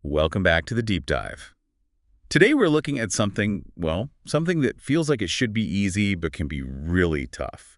Welcome back to the deep dive. Today we're looking at something that feels like it should be easy but can be really tough.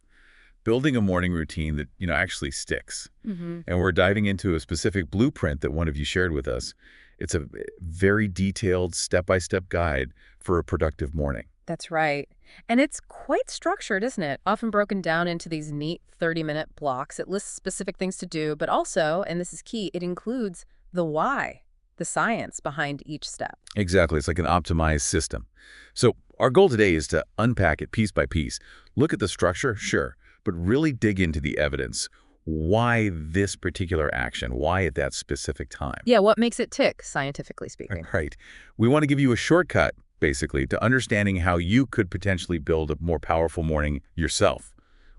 Building a morning routine that, actually sticks. Hmm. And we're diving into a specific blueprint that one of you shared with us. It's a very detailed step-by-step guide for a productive morning. That's right. And it's quite structured, isn't it? Often broken down into these neat 30-minute blocks. It lists specific things to do, but also, and this is key, it includes the why, the science behind each step. Exactly. It's like an optimized system. So our goal today is to unpack it piece by piece. Look at the structure, sure, but really dig into the evidence. Why this particular action? Why at that specific time? Yeah, what makes it tick, scientifically speaking? Right. We want to give you a shortcut, basically, to understanding how you could potentially build a more powerful morning yourself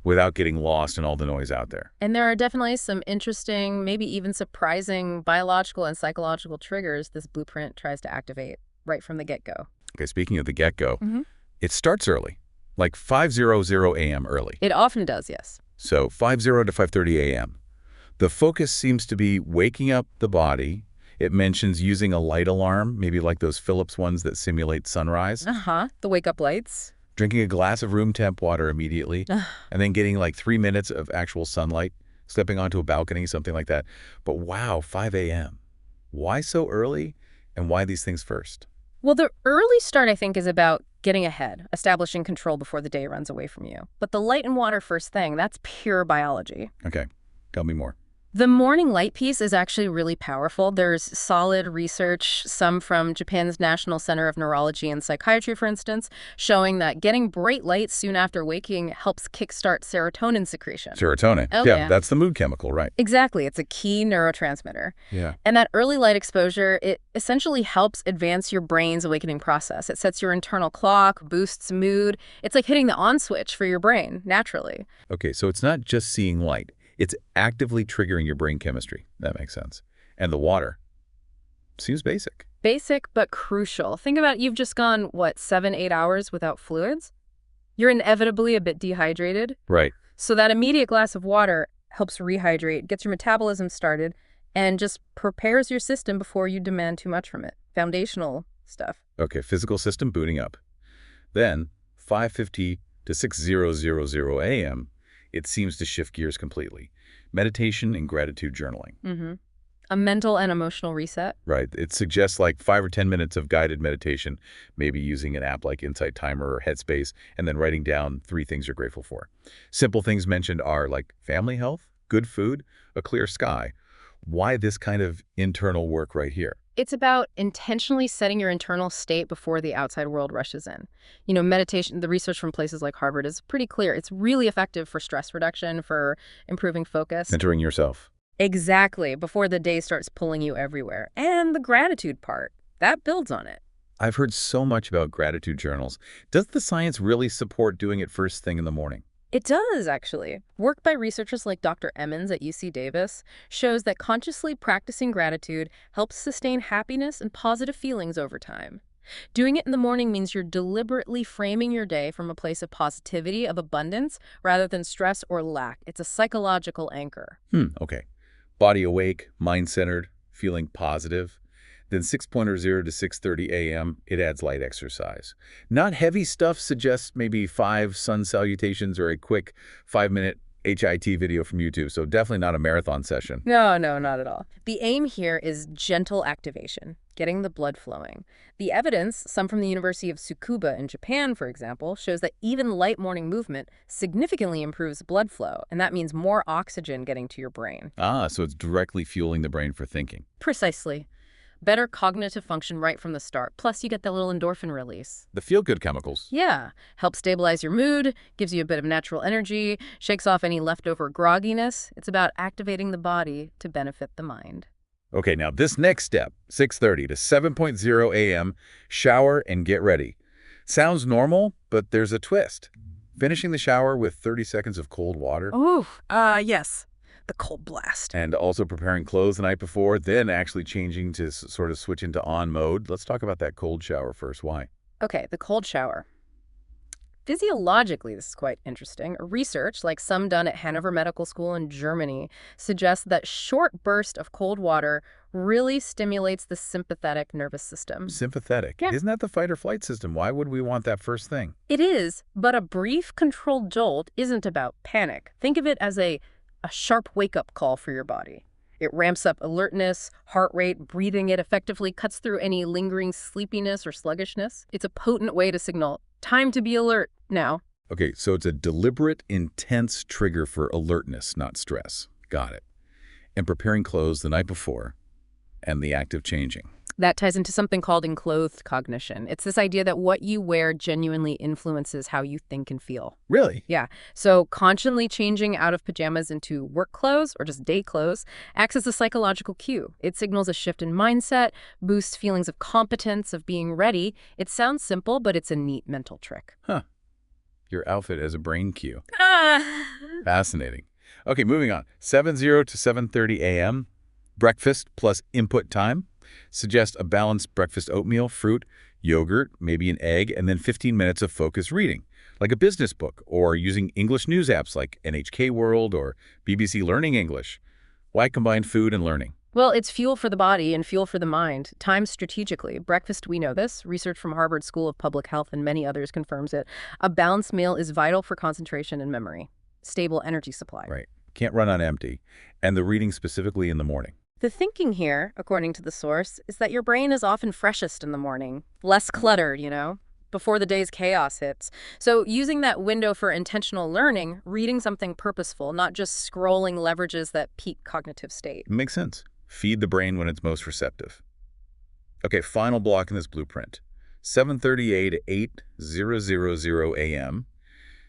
without getting lost in all the noise out there. And there are definitely some interesting, maybe even surprising biological and psychological triggers this blueprint tries to activate right from the get-go. Okay, speaking of the get-go, Hmm. it starts early, like 5:00 a.m. early. It often does, yes. So 5:00 to 5:30 a.m. The focus seems to be waking up the body. It mentions using a light alarm, maybe like those Philips ones that simulate sunrise, Uh-huh. The wake-up lights. drinking a glass of room temp water immediately, and then getting like 3 minutes of actual sunlight, stepping onto a balcony, something like that. But wow, 5 a.m. Why so early, and why these things first? Well, the early start, I think, is about getting ahead, establishing control before the day runs away from you. But the light and water first thing, that's pure biology. Okay, tell me more. The morning light piece is actually really powerful. There's solid research, some from Japan's National Center of Neurology and Psychiatry, for instance, showing that getting bright light soon after waking helps kickstart serotonin secretion. Serotonin. Oh, Yeah, yeah. that's the mood chemical, right? Exactly. It's a key neurotransmitter. Yeah. And that early light exposure, it essentially helps advance your brain's awakening process. It sets your internal clock, boosts mood. It's like hitting the on switch for your brain, naturally. Okay, so it's not just seeing light. It's actively triggering your brain chemistry. That makes sense. And the water seems basic. Basic, but crucial. Think about you've just gone, 7, 8 hours without fluids? You're inevitably a bit dehydrated. Right. So that immediate glass of water helps rehydrate, gets your metabolism started, and just prepares your system before you demand too much from it. Foundational stuff. Okay, physical system booting up. Then, 5:50 to 6:00 a.m., it seems to shift gears completely. Meditation and gratitude journaling. Mm-hmm. A mental and emotional reset. Right. It suggests like 5 or 10 minutes of guided meditation, maybe using an app like Insight Timer or Headspace, and then writing down 3 things you're grateful for. Simple things mentioned are like family health, good food, a clear sky. Why this kind of internal work right here? It's about intentionally setting your internal state before the outside world rushes in. Meditation, the research from places like Harvard is pretty clear. It's really effective for stress reduction, for improving focus. Centering yourself. Exactly, before the day starts pulling you everywhere. And the gratitude part, that builds on it. I've heard so much about gratitude journals. Does the science really support doing it first thing in the morning? It does, actually. Work by researchers like Dr. Emmons at UC Davis shows that consciously practicing gratitude helps sustain happiness and positive feelings over time. Doing it in the morning means you're deliberately framing your day from a place of positivity, of abundance, rather than stress or lack. It's a psychological anchor. Okay. Body awake, mind centered, feeling positive. Then 6:00 to 6:30 a.m., it adds light exercise. Not heavy stuff suggests maybe 5 sun salutations or a quick 5-minute HIT video from YouTube, so definitely not a marathon session. No, not at all. The aim here is gentle activation, getting the blood flowing. The evidence, some from the University of Tsukuba in Japan, for example, shows that even light morning movement significantly improves blood flow, and that means more oxygen getting to your brain. So it's directly fueling the brain for thinking. Precisely. Better cognitive function right from the start. Plus, you get that little endorphin release. The feel-good chemicals. Yeah. Helps stabilize your mood, gives you a bit of natural energy, shakes off any leftover grogginess. It's about activating the body to benefit the mind. Okay, now this next step, 6:30 to 7:00 a.m., shower and get ready. Sounds normal, but there's a twist. Finishing the shower with 30 seconds of cold water. Oh, yes. The cold blast. And also preparing clothes the night before, then actually changing to sort of switch into on mode. Let's talk about that cold shower first. Why? Okay, the cold shower. Physiologically, this is quite interesting. Research, like some done at Hanover Medical School in Germany, suggests that short bursts of cold water really stimulates the sympathetic nervous system. Sympathetic. Yeah. Isn't that the fight or flight system? Why would we want that first thing? It is, but a brief controlled jolt isn't about panic. Think of it as a sharp wake-up call for your body. It ramps up alertness, heart rate, breathing it effectively cuts through any lingering sleepiness or sluggishness. It's a potent way to signal, time to be alert now. Okay, so it's a deliberate, intense trigger for alertness, not stress. Got it. And preparing clothes the night before and the act of changing. That ties into something called enclothed cognition. It's this idea that what you wear genuinely influences how you think and feel. Really? Yeah. So constantly changing out of pajamas into work clothes or just day clothes acts as a psychological cue. It signals a shift in mindset, boosts feelings of competence, of being ready. It sounds simple, but it's a neat mental trick. Huh. Your outfit as a brain cue. Ah. Fascinating. Okay, moving on. 7:00 to 7:30 a.m. Breakfast plus input time. Suggest a balanced breakfast: oatmeal, fruit, yogurt, maybe an egg, and then 15 minutes of focused reading, like a business book or using English news apps like NHK World or BBC Learning English. Why combine food and learning? Well, it's fuel for the body and fuel for the mind. Time strategically. Breakfast, we know this. Research from Harvard School of Public Health and many others confirms it. A balanced meal is vital for concentration and memory. Stable energy supply. Right. Can't run on empty. And the reading specifically in the morning. The thinking here, according to the source, is that your brain is often freshest in the morning. Less cluttered, before the day's chaos hits. So using that window for intentional learning, reading something purposeful, not just scrolling, leverages that peak cognitive state. Makes sense. Feed the brain when it's most receptive. Okay, final block in this blueprint. 7:30 to 8:000 a.m.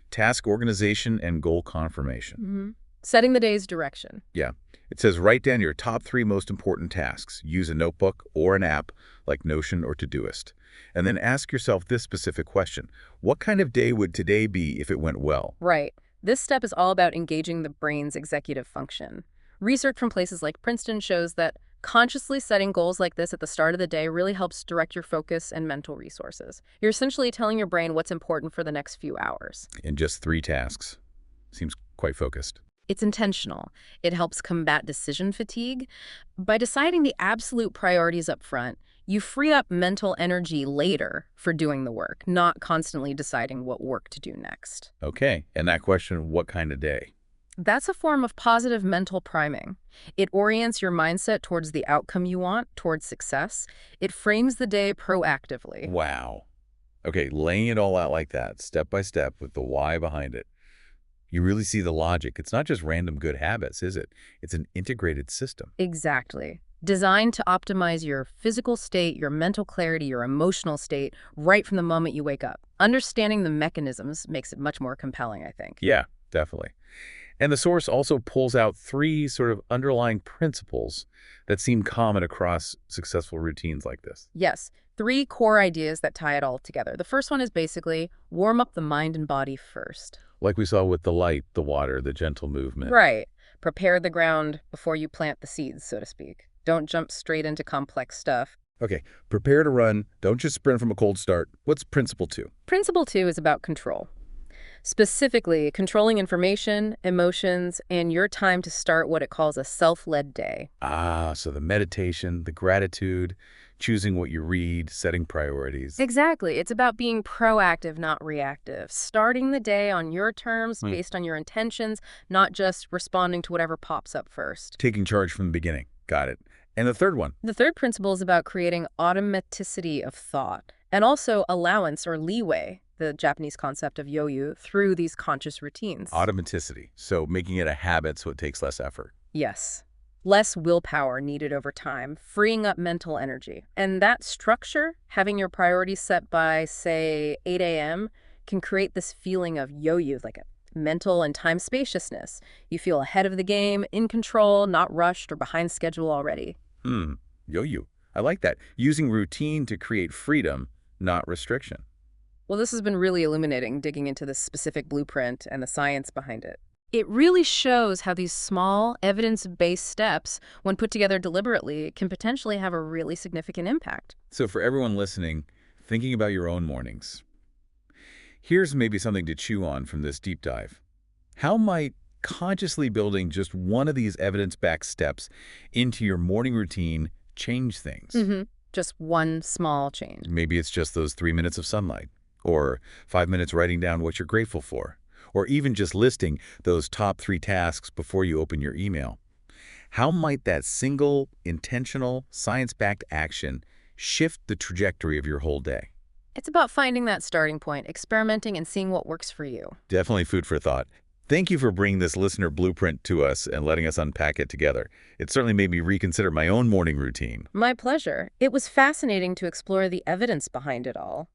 Task organization and goal confirmation. Setting the day's direction. Yeah. It says write down your top 3 most important tasks. Use a notebook or an app like Notion or Todoist. And then ask yourself this specific question. What kind of day would today be if it went well? Right. This step is all about engaging the brain's executive function. Research from places like Princeton shows that consciously setting goals like this at the start of the day really helps direct your focus and mental resources. You're essentially telling your brain what's important for the next few hours. In just 3 tasks. Seems quite focused. It's intentional. It helps combat decision fatigue. By deciding the absolute priorities up front, you free up mental energy later for doing the work, not constantly deciding what work to do next. Okay, and that question, what kind of day? That's a form of positive mental priming. It orients your mindset towards the outcome you want, towards success. It frames the day proactively. Wow. Okay, laying it all out like that, step by step, with the why behind it. You really see the logic. It's not just random good habits, is it? It's an integrated system. Exactly. Designed to optimize your physical state, your mental clarity, your emotional state, right from the moment you wake up. Understanding the mechanisms makes it much more compelling, I think. Yeah, definitely. And the source also pulls out 3 sort of underlying principles that seem common across successful routines like this. Yes, 3 core ideas that tie it all together. The first one is basically warm up the mind and body first. Like we saw with the light, the water, the gentle movement. Right. Prepare the ground before you plant the seeds, so to speak. Don't jump straight into complex stuff. Okay, prepare to run. Don't just sprint from a cold start. What's principle 2? Principle 2 is about control. Specifically, controlling information, emotions, and your time to start what it calls a self-led day. So the meditation, the gratitude, choosing what you read, setting priorities. Exactly. It's about being proactive, not reactive. Starting the day on your terms, based on your intentions, not just responding to whatever pops up first. Taking charge from the beginning. Got it. And the third one? The third principle is about creating automaticity of thought and also allowance or leeway, the Japanese concept of yoyu, through these conscious routines. Automaticity. So making it a habit so it takes less effort. Yes. Less willpower needed over time, freeing up mental energy. And that structure, having your priorities set by, say, 8 a.m., can create this feeling of yoyu, like a mental and time spaciousness. You feel ahead of the game, in control, not rushed or behind schedule already. Yo-yo. I like that. Using routine to create freedom, not restriction. Well, this has been really illuminating, digging into this specific blueprint and the science behind it. It really shows how these small, evidence-based steps, when put together deliberately, can potentially have a really significant impact. So for everyone listening, thinking about your own mornings, here's maybe something to chew on from this deep dive. How might consciously building just one of these evidence-backed steps into your morning routine change things. Just one small change. Maybe it's just those 3 minutes of sunlight, or 5 minutes writing down what you're grateful for, or even just listing those top 3 tasks before you open your email. How might that single, intentional, science-backed action shift the trajectory of your whole day? It's about finding that starting point, experimenting, and seeing what works for you. Definitely food for thought. Thank you for bringing this listener blueprint to us and letting us unpack it together. It certainly made me reconsider my own morning routine. My pleasure. It was fascinating to explore the evidence behind it all.